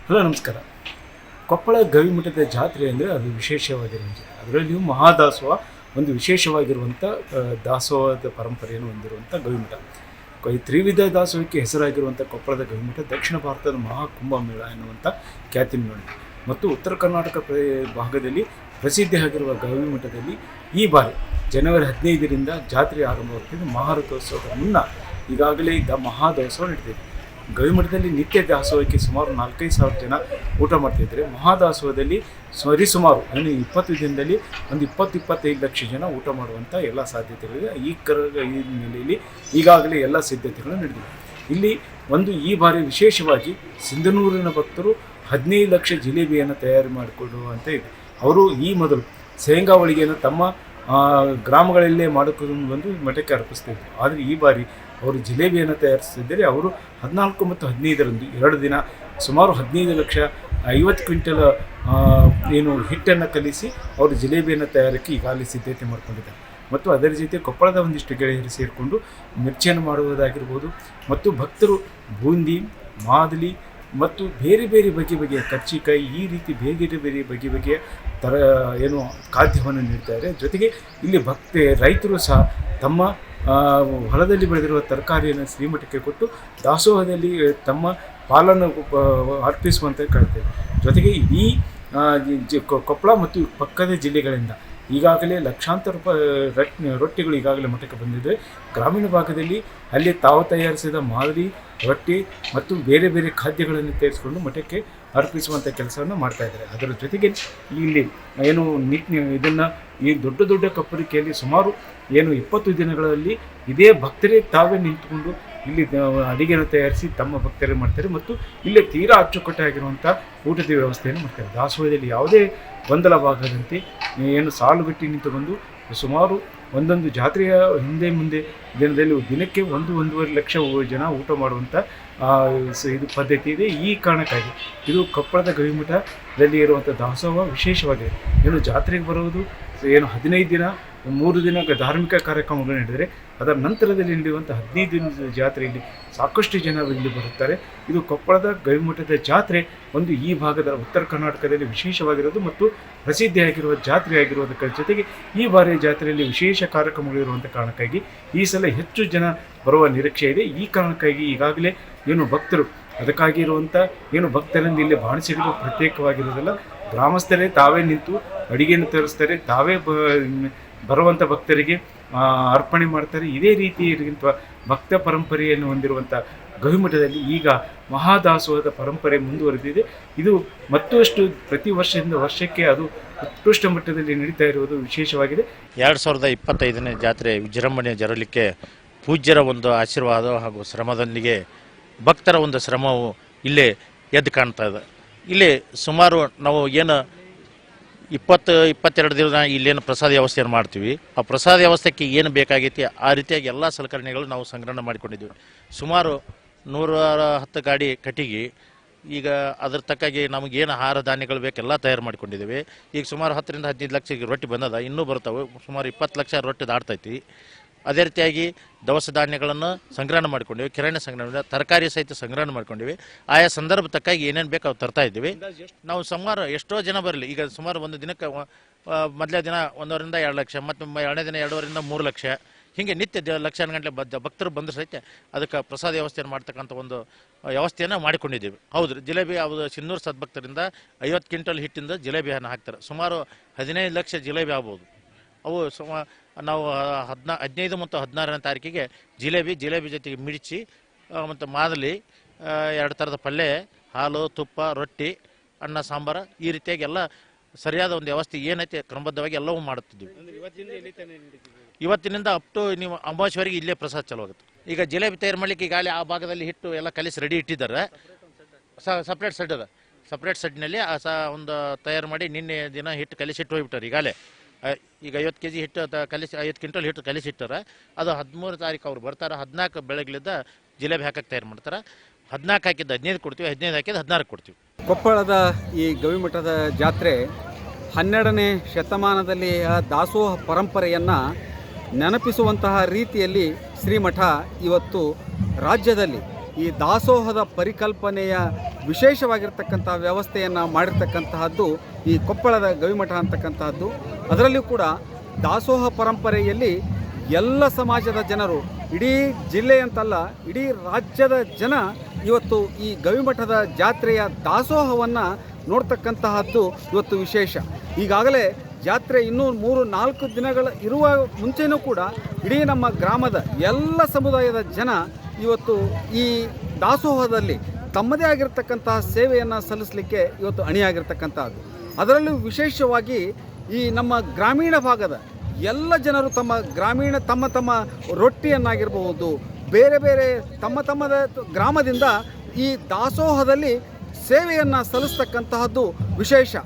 Hello ನಮಸ್ಕಾರ. ಕೊಪ್ಪಳ ಗವಿಮಠದ ಜಾತ್ರೆ ಅಂದರೆ ಅದು ವಿಶೇಷವಾಗಿರುವಂಥ, ಅದರಲ್ಲಿಯೂ ಮಹಾದಾಸೋಹ ಒಂದು ವಿಶೇಷವಾಗಿರುವಂಥ ದಾಸೋಹದ ಪರಂಪರೆಯನ್ನು ಹೊಂದಿರುವಂಥ ಗವಿಮಠ. ಈ ತ್ರಿವಿಧ ದಾಸೋಹಕ್ಕೆ ಹೆಸರಾಗಿರುವಂಥ ಕೊಪ್ಪಳದ ಗವಿಮಠ ದಕ್ಷಿಣ ಭಾರತದ ಮಹಾಕುಂಭಮೇಳ ಎನ್ನುವಂಥ ಖ್ಯಾತಿಯನ್ನು ಹೊಂದಿದೆ ಮತ್ತು ಉತ್ತರ ಕರ್ನಾಟಕ ಭಾಗದಲ್ಲಿ ಪ್ರಸಿದ್ಧಿಯಾಗಿರುವ ಗವಿಮಠದಲ್ಲಿ ಈ ಬಾರಿ ಜನವರಿ 15ರಿಂದ ಜಾತ್ರೆ ಆರಂಭವಾಗ್ತಿದೆ. ಮಹಾರಥೋತ್ಸವದ ಮುನ್ನ ಈಗಾಗಲೇ ಮಹಾದಾಸೋಹ ನಡೀತಿದೆ. ಗವಿಮಠದಲ್ಲಿ ನಿತ್ಯ ದಾಸೋಹಕ್ಕೆ ಸುಮಾರು 4-5 ಸಾವಿರ ಜನ ಊಟ ಮಾಡ್ತಿದ್ದಾರೆ. ಮಹಾದಾಸೋಹದಲ್ಲಿ ಸರಿಸುಮಾರು 20 ದಿನದಲ್ಲಿ ಒಂದು 20-25 ಲಕ್ಷ ಜನ ಊಟ ಮಾಡುವಂಥ ಎಲ್ಲ ಸಾಧ್ಯತೆಗಳಿವೆ. ಈ ಹಿನ್ನೆಲೆಯಲ್ಲಿ ಈಗಾಗಲೇ ಎಲ್ಲ ಸಿದ್ಧತೆಗಳು ನಡೆದಿವೆ. ಇಲ್ಲಿ ಈ ಬಾರಿ ವಿಶೇಷವಾಗಿ ಸಿಂಧನೂರಿನ ಭಕ್ತರು 15 ಲಕ್ಷ ಜಿಲೇಬಿಯನ್ನು ತಯಾರು ಮಾಡಿಕೊಡುವಂತ ಇದೆ. ಅವರು ಈ ಮೊದಲು ಶೇಂಗಾ ಹೋಳಿಗೆಯನ್ನು ತಮ್ಮ ಗ್ರಾಮಗಳಲ್ಲೇ ಮಾಡಿಕೊಂಡು ಬಂದು ಮಠಕ್ಕೆ ಅರ್ಪಿಸ್ತಿದ್ರು. ಆದರೆ ಈ ಬಾರಿ ಅವರು ಜಿಲೇಬಿಯನ್ನು ತಯಾರಿಸ್ತಿದ್ದಾರೆ. ಅವರು 14 ಮತ್ತು 15ರಂದು 2 ದಿನ ಸುಮಾರು 15 ಲಕ್ಷ 50 ಕ್ವಿಂಟಲ್ ಹಿಟ್ಟನ್ನು ಕಲಿಸಿ ಅವರು ಜಿಲೇಬಿಯನ್ನು ತಯಾರಕ್ಕೆ ಈಗಾಗಲೇ ಸಿದ್ಧತೆ ಮಾಡ್ಕೊಂಡಿದ್ದಾರೆ. ಮತ್ತು ಅದರ ಜೊತೆ ಕೊಪ್ಪಳದ ಒಂದಿಷ್ಟು ಗೆಳೆಯರು ಸೇರಿಕೊಂಡು ಮಿರ್ಚಿಯನ್ನು ಮಾಡುವುದಾಗಿರ್ಬೋದು ಮತ್ತು ಭಕ್ತರು ಬೂಂದಿ, ಮಾದಲಿ ಮತ್ತು ಬೇರೆ ಬೇರೆ ಬಗೆಯ ಕರ್ಚಿಕಾಯಿ, ಈ ರೀತಿ ಬೇರೆ ಬೇರೆ ಬಗೆಯ ಖಾದ್ಯವನ್ನು ನೀಡ್ತಾರೆ. ಜೊತೆಗೆ ಇಲ್ಲಿ ರೈತರು ಸಹ ತಮ್ಮ ಹೊಲದಲ್ಲಿ ಬೆಳೆದಿರುವ ತರಕಾರಿಯನ್ನು ಶ್ರೀಮಠಕ್ಕೆ ಕೊಟ್ಟು ದಾಸೋಹದಲ್ಲಿ ತಮ್ಮ ಪಾಲನ್ನು ಅರ್ಪಿಸುವಂತೆ ಕಾಣ್ತೇವೆ. ಜೊತೆಗೆ ಈ ಕೊಪ್ಪಳ ಮತ್ತು ಪಕ್ಕದ ಜಿಲ್ಲೆಗಳಿಂದ ಈಗಾಗಲೇ ಲಕ್ಷಾಂತರ ರೊಟ್ಟಿಗಳು ಈಗಾಗಲೇ ಮಠಕ್ಕೆ ಬಂದಿದೆ. ಗ್ರಾಮೀಣ ಭಾಗದಲ್ಲಿ ಅಲ್ಲಿ ತಾವು ತಯಾರಿಸಿದ ಮಾದರಿ ರೊಟ್ಟಿ ಮತ್ತು ಬೇರೆ ಬೇರೆ ಖಾದ್ಯಗಳನ್ನು ತಯಾರಿಸಿಕೊಂಡು ಮಠಕ್ಕೆ ಅರ್ಪಿಸುವಂಥ ಕೆಲಸವನ್ನು ಮಾಡ್ತಾಯಿದ್ದಾರೆ. ಅದರ ಜೊತೆಗೆ ಇಲ್ಲಿ ಇದನ್ನು ಈ ದೊಡ್ಡ ಕಪ್ಪರಿಕೆಯಲ್ಲಿ ಸುಮಾರು 20 ದಿನಗಳಲ್ಲಿ ಇದೇ ಭಕ್ತರೇ ತಾವೇ ನಿಂತುಕೊಂಡು ಇಲ್ಲಿ ಅಡಿಗೆಯನ್ನು ತಯಾರಿಸಿ ತಮ್ಮ ಭಕ್ತರೇ ಮಾಡ್ತಾರೆ ಮತ್ತು ಇಲ್ಲೇ ತೀರಾ ಅಚ್ಚುಕಟ್ಟಾಗಿರುವಂಥ ಊಟದ ವ್ಯವಸ್ಥೆಯನ್ನು ಮಾಡ್ತಾರೆ. ದಾಸೋಹದಲ್ಲಿ ಯಾವುದೇ ಗೊಂದಲವಾಗದಂತೆ ಸಾಲುಗಟ್ಟಿ ನಿಂತು ಬಂದು ಸುಮಾರು ಒಂದೊಂದು ಜಾತ್ರೆಯ ಮುಂದೆ ದಿನದಲ್ಲಿ ದಿನಕ್ಕೆ 1-1.5 ಲಕ್ಷ ಜನ ಊಟ ಮಾಡುವಂಥ ಇದು ಪದ್ಧತಿ ಇದೆ. ಈ ಕಾರಣಕ್ಕಾಗಿ ಇದು ಕೊಪ್ಪಳದ ಗವಿಮಠದಲ್ಲಿ ಇರುವಂಥ ದಾಸೋಹ ವಿಶೇಷವಾಗಿದೆ. ಜಾತ್ರೆಗೆ ಬರುವುದು 15 ದಿನ 3 ದಿನ ಧಾರ್ಮಿಕ ಕಾರ್ಯಕ್ರಮಗಳು ನಡೆದರೆ ಅದರ ನಂತರದಲ್ಲಿ ನಡೆಯುವಂಥ 15 ದಿನದ ಜಾತ್ರೆಯಲ್ಲಿ ಸಾಕಷ್ಟು ಜನ ಇಲ್ಲಿ ಬರುತ್ತಾರೆ. ಇದು ಕೊಪ್ಪಳದ ಗವಿಮಠದ ಜಾತ್ರೆ ಈ ಭಾಗದ ಉತ್ತರ ಕರ್ನಾಟಕದಲ್ಲಿ ವಿಶೇಷವಾಗಿರೋದು ಮತ್ತು ಪ್ರಸಿದ್ಧಿಯಾಗಿರುವ ಜಾತ್ರೆ ಆಗಿರುವುದರ ಜೊತೆಗೆ ಈ ಬಾರಿಯ ಜಾತ್ರೆಯಲ್ಲಿ ವಿಶೇಷ ಕಾರ್ಯಕ್ರಮಗಳಿರುವಂಥ ಕಾರಣಕ್ಕಾಗಿ ಈ ಸಲ ಹೆಚ್ಚು ಜನ ಬರುವ ನಿರೀಕ್ಷೆ ಇದೆ. ಈ ಕಾರಣಕ್ಕಾಗಿ ಈಗಾಗಲೇ ಭಕ್ತರು ಅದಕ್ಕಾಗಿ ಇರುವಂಥ ಭಕ್ತರಿಂದ ಇಲ್ಲಿ ಬಾಣಸಿಗರು ಪ್ರತ್ಯೇಕವಾಗಿರೋದಲ್ಲ, ಗ್ರಾಮಸ್ಥರೇ ತಾವೇ ನಿಂತು ಅಡಿಗೆಯನ್ನು ತರಿಸ್ತಾರೆ, ತಾವೇ ಬರುವಂಥ ಭಕ್ತರಿಗೆ ಅರ್ಪಣೆ ಮಾಡ್ತಾರೆ. ಇದೇ ರೀತಿ ಭಕ್ತ ಪರಂಪರೆಯನ್ನು ಹೊಂದಿರುವಂಥ ಗವಿಮಠದಲ್ಲಿ ಈಗ ಮಹಾದಾಸೋಹದ ಪರಂಪರೆ ಮುಂದುವರೆದಿದೆ. ಇದು ಮತ್ತಷ್ಟು ಪ್ರತಿ ವರ್ಷಕ್ಕೆ ಅದು ಉತ್ಕೃಷ್ಟ ಮಟ್ಟದಲ್ಲಿ ನಡೀತಾ ಇರುವುದು ವಿಶೇಷವಾಗಿದೆ. 2025ನೇ ಜಾತ್ರೆ ವಿಜೃಂಭಣೆ ಜರಲಿಕ್ಕೆ ಪೂಜ್ಯರ ಒಂದು ಆಶೀರ್ವಾದ ಹಾಗೂ ಶ್ರಮದೊಂದಿಗೆ ಭಕ್ತರ ಒಂದು ಶ್ರಮವು ಇಲ್ಲೇ ಎದ್ದು ಕಾಣ್ತಾ ಇದೆ. ಇಲ್ಲಿ ಸುಮಾರು ನಾವು 22 ದಿನ ಇಲ್ಲೇನು ಪ್ರಸಾದ ವ್ಯವಸ್ಥೆಯನ್ನು ಮಾಡ್ತೀವಿ. ಆ ಪ್ರಸಾದ ವ್ಯವಸ್ಥೆಗೆ ಏನು ಬೇಕಾಗೈತಿ ಆ ರೀತಿಯಾಗಿ ಎಲ್ಲ ಸಲಕರಣೆಗಳು ನಾವು ಸಂಗ್ರಹಣೆ ಮಾಡಿಕೊಂಡಿದ್ದೀವಿ. ಸುಮಾರು 110 ಗಾಡಿ ಕಟ್ಟಿಗೆ ಈಗ ಅದ್ರ ತಕ್ಕಾಗಿ ನಮಗೇನು ಆಹಾರ ಧಾನ್ಯಗಳು ಬೇಕೆಲ್ಲ ತಯಾರು ಮಾಡ್ಕೊಂಡಿದ್ದೀವಿ. ಈಗ ಸುಮಾರು 10-15 ಲಕ್ಷ ರೊಟ್ಟಿ ಬಂದದ, ಇನ್ನೂ ಬರ್ತವೆ. ಸುಮಾರು 20 ಲಕ್ಷ ರೊಟ್ಟಿ ದಾಟ್ತೈತಿ. ಅದೇ ರೀತಿಯಾಗಿ ದವಸ ಧಾನ್ಯಗಳನ್ನು ಸಂಗ್ರಹಣೆ ಮಾಡ್ಕೊಂಡಿವಿ, ಕಿರಾಣಿ ಸಂಗ್ರಹಣೆ, ತರಕಾರಿ ಸಹಿತ ಸಂಗ್ರಹಣೆ ಮಾಡ್ಕೊಂಡಿವಿ. ಆಯಾ ಸಂದರ್ಭ ತಕ್ಕಾಗಿ ಏನೇನು ಬೇಕು ಅವು ತರ್ತಾ ಇದ್ದೀವಿ. ನಾವು ಸುಮಾರು ಎಷ್ಟೋ ಜನ ಬರಲಿ, ಈಗ ಸುಮಾರು ಒಂದು ದಿನಕ್ಕೆ ಮೊದಲೇ ದಿನ 1.5-2 ಲಕ್ಷ, ಮತ್ತು 2ನೇ ದಿನ 2.5-3 ಲಕ್ಷ, ಹೀಗೆ ನಿತ್ಯ ಲಕ್ಷಾನುಗಟ್ಟಲೆ ಭಕ್ತರು ಬಂದು ಸಹಿತ ಅದಕ್ಕೆ ಪ್ರಸಾದ ವ್ಯವಸ್ಥೆಯನ್ನು ಮಾಡ್ತಕ್ಕಂಥ ಒಂದು ವ್ಯವಸ್ಥೆಯನ್ನು ಮಾಡಿಕೊಂಡಿದ್ದೀವಿ. ಹೌದು, ಜಿಲೇಬಿ ಅದು ಸಿನ್ನೂರು ಸದ್ಭಕ್ತರಿಂದ 50 ಕ್ವಿಂಟಲ್ ಹಿಟ್ಟಿಂದ ಜಿಲೇಬಿಯನ್ನು ಹಾಕ್ತಾರೆ. ಸುಮಾರು 15 ಲಕ್ಷ ಜಿಲೇಬಿ ಆಗ್ಬೋದು. ಅವು ನಾವು 15 ಮತ್ತು 16ನೇ ತಾರೀಕಿಗೆ ಜಿಲೇಬಿ ಜೊತೆಗೆ ಮಿರ್ಚಿ ಮತ್ತು ಮಾದಲಿ, 2 ಥರದ ಪಲ್ಯ, ಹಾಲು, ತುಪ್ಪ, ರೊಟ್ಟಿ, ಅನ್ನ, ಸಾಂಬಾರು, ಈ ರೀತಿಯಾಗಿ ಎಲ್ಲ ಸರಿಯಾದ ಒಂದು ವ್ಯವಸ್ಥೆ ಏನೈತೆ ಕ್ರಮಬದ್ಧವಾಗಿ ಎಲ್ಲವೂ ಮಾಡುತ್ತಿದ್ದೀವಿ. ಇವತ್ತಿನಿಂದ ಅಪ್ ಟು ನೀವು ಅಮಾವಾಸ್ಯವರೆಗೆ ಇಲ್ಲೇ ಪ್ರಸಾದ ಚಲೋ ಆಗುತ್ತೆ. ಈಗ ಜಿಲೇಬಿ ತಯಾರು ಮಾಡಲಿಕ್ಕೆ ಈಗಾಗಲೇ ಆ ಭಾಗದಲ್ಲಿ ಹಿಟ್ಟು ಎಲ್ಲ ಕಲಿಸಿ ರೆಡಿ ಇಟ್ಟಿದ್ದಾರೆ. ಸಪ್ರೇಟ್ ಸೆಡ್ ಅದ. ಸಪ್ರೇಟ್ ಸೆಡ್ನಲ್ಲಿ ಒಂದು ತಯಾರು ಮಾಡಿ ನಿನ್ನೆ ದಿನ ಹಿಟ್ಟು ಕಲಿಸಿ ಇಟ್ಟು ಹೋಗ್ಬಿಟ್ಟಾರೆ. ಈಗ 50 kg ಹಿಟ್ಟು ಕಲಿಸಿ 50 ಕ್ವಿಂಟಲ್ ಹಿಟ್ಟು ಕಲಿಸಿಟ್ಟಾರೆ. ಅದು 13 ತಾರೀಕು ಅವ್ರು ಬರ್ತಾರೆ. 14 ಬೆಳಗ್ಲಿದ್ದ ಜಿಲೇಬಿ ಹಾಕಕ್ಕೆ ತಯಾರು ಮಾಡ್ತಾರೆ. 14 ಹಾಕಿದ್ದು 15 ಕೊಡ್ತೀವಿ, 15 ಹಾಕಿದ್ದು 16 ಕೊಡ್ತೀವಿ. ಕೊಪ್ಪಳದ ಈ ಗವಿಮಠದ ಜಾತ್ರೆ 12ನೇ ಶತಮಾನದಲ್ಲಿ ದಾಸೋಹ ಪರಂಪರೆಯನ್ನು ನೆನಪಿಸುವಂತಹ ರೀತಿಯಲ್ಲಿ ಶ್ರೀಮಠ ಇವತ್ತು ರಾಜ್ಯದಲ್ಲಿ ಈ ದಾಸೋಹದ ಪರಿಕಲ್ಪನೆಯ ವಿಶೇಷವಾಗಿರ್ತಕ್ಕಂಥ ವ್ಯವಸ್ಥೆಯನ್ನು ಮಾಡಿರ್ತಕ್ಕಂತಹದ್ದು ಈ ಕೊಪ್ಪಳದ ಗವಿಮಠ ಅಂತಕ್ಕಂತಹದ್ದು. ಅದರಲ್ಲಿಯೂ ಕೂಡ ದಾಸೋಹ ಪರಂಪರೆಯಲ್ಲಿ ಎಲ್ಲ ಸಮಾಜದ ಜನರು, ಇಡೀ ಜಿಲ್ಲೆ ಅಂತಲ್ಲ ಇಡೀ ರಾಜ್ಯದ ಜನ ಇವತ್ತು ಈ ಗವಿಮಠದ ಜಾತ್ರೆಯ ದಾಸೋಹವನ್ನು ನೋಡ್ತಕ್ಕಂತಹದ್ದು ಇವತ್ತು ವಿಶೇಷ. ಈಗಾಗಲೇ ಜಾತ್ರೆ ಇನ್ನೂ 3-4 ದಿನಗಳ ಇರುವ ಮುಂಚೆನೂ ಕೂಡ ಇಡೀ ನಮ್ಮ ಗ್ರಾಮದ ಎಲ್ಲ ಸಮುದಾಯದ ಜನ ಇವತ್ತು ಈ ದಾಸೋಹದಲ್ಲಿ ತಮ್ಮದೇ ಆಗಿರ್ತಕ್ಕಂತಹ ಸೇವೆಯನ್ನು ಸಲ್ಲಿಸಲಿಕ್ಕೆ ಇವತ್ತು ಅಣಿಯಾಗಿರ್ತಕ್ಕಂಥದ್ದು. ಅದರಲ್ಲೂ ವಿಶೇಷವಾಗಿ ಈ ನಮ್ಮ ಗ್ರಾಮೀಣ ಭಾಗದ ಎಲ್ಲ ಜನರು ತಮ್ಮ ತಮ್ಮ ರೊಟ್ಟಿಯನ್ನಾಗಿರಬಹುದು, ಬೇರೆ ಬೇರೆ ತಮ್ಮದ ಗ್ರಾಮದಿಂದ ಈ ದಾಸೋಹದಲ್ಲಿ ಸೇವೆಯನ್ನು ಸಲ್ಲಿಸ್ತಕ್ಕಂತಹದ್ದು ವಿಶೇಷ.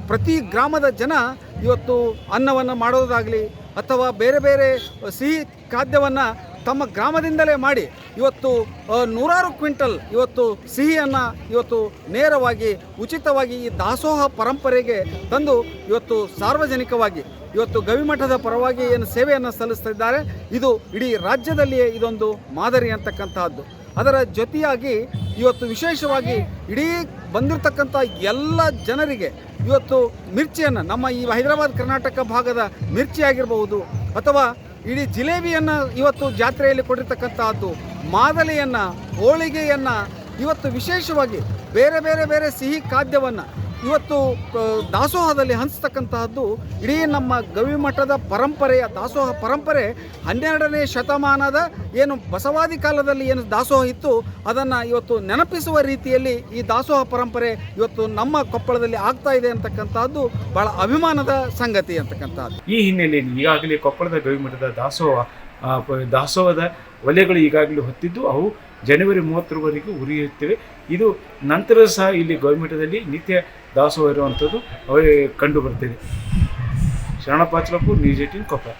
ಪ್ರತಿ ಗ್ರಾಮದ ಜನ ಇವತ್ತು ಅನ್ನವನ್ನು ಮಾಡೋದಾಗಲಿ ಅಥವಾ ಬೇರೆ ಬೇರೆ ಸಿಹಿ ಖಾದ್ಯವನ್ನು ತಮ್ಮ ಗ್ರಾಮದಿಂದಲೇ ಮಾಡಿ ಇವತ್ತು 100 ಕ್ವಿಂಟಲ್ ಇವತ್ತು ಸಿಹಿಯನ್ನು ಇವತ್ತು ನೇರವಾಗಿ ಉಚಿತವಾಗಿ ಈ ದಾಸೋಹ ಪರಂಪರೆಗೆ ತಂದು ಇವತ್ತು ಸಾರ್ವಜನಿಕವಾಗಿ ಇವತ್ತು ಗವಿಮಠದ ಪರವಾಗಿ ಏನು ಸೇವೆಯನ್ನು ಸಲ್ಲಿಸ್ತಿದ್ದಾರೆ, ಇದು ಇಡೀ ರಾಜ್ಯದಲ್ಲಿಯೇ ಇದೊಂದು ಮಾದರಿ ಅಂತಕ್ಕಂತಹದ್ದು. ಅದರ ಜೊತೆಯಾಗಿ ಇವತ್ತು ವಿಶೇಷವಾಗಿ ಇಡೀ ಬಂದಿರತಕ್ಕಂಥ ಎಲ್ಲ ಜನರಿಗೆ ಇವತ್ತು ಮಿರ್ಚಿಯನ್ನು, ನಮ್ಮ ಈ ಹೈದರಾಬಾದ್ ಕರ್ನಾಟಕ ಭಾಗದ ಮಿರ್ಚಿ ಆಗಿರಬಹುದು ಅಥವಾ ಇಡೀ ಜಿಲೇಬಿಯನ್ನು ಇವತ್ತು ಜಾತ್ರೆಯಲ್ಲಿ ಕೊಟ್ಟಿರ್ತಕ್ಕಂತಹದ್ದು, ಮಾದಲಿಯನ್ನು, ಹೋಳಿಗೆಯನ್ನು, ಇವತ್ತು ವಿಶೇಷವಾಗಿ ಬೇರೆ ಬೇರೆ ಬೇರೆ ಸಿಹಿ ಖಾದ್ಯವನ್ನು ಇವತ್ತು ದಾಸೋಹದಲ್ಲಿ ಹಂಚತಕ್ಕಂತಹದ್ದು ಇಡೀ ನಮ್ಮ ಗವಿಮಠದ ಪರಂಪರೆಯ ದಾಸೋಹ ಪರಂಪರೆ 12ನೇ ಶತಮಾನದ ಏನು ಬಸವಾದಿ ಕಾಲದಲ್ಲಿ ಏನು ದಾಸೋಹ ಇತ್ತು ಅದನ್ನು ಇವತ್ತು ನೆನಪಿಸುವ ರೀತಿಯಲ್ಲಿ ಈ ದಾಸೋಹ ಪರಂಪರೆ ಇವತ್ತು ನಮ್ಮ ಕೊಪ್ಪಳದಲ್ಲಿ ಆಗ್ತಾ ಇದೆ ಅಂತಕ್ಕಂಥದ್ದು ಭಾಳ ಅಭಿಮಾನದ ಸಂಗತಿ ಅಂತಕ್ಕಂಥದ್ದು. ಈ ಹಿನ್ನೆಲೆಯಲ್ಲಿ ಈಗಾಗಲೇ ಕೊಪ್ಪಳದ ಗವಿಮಠದ ದಾಸೋಹದ ಒಲೆಗಳು ಈಗಾಗಲೇ ಹೊತ್ತಿದ್ದು ಅವು ಜನವರಿ 30ರವರೆಗೂ ಉರಿಯುತ್ತವೆ. ಇದು ನಂತರ ಸಹ ಇಲ್ಲಿ ಗವಿಮಠದಲ್ಲಿ ನಿತ್ಯ ದಾಸೋಹ ಇರುವಂಥದ್ದು ಅವೇ ಕಂಡು ಬರ್ತಿದೆ. ಶರಣಪ್ಪ ನ್ಯೂಸ್ 18 ಕೊಪ್ಪಳ.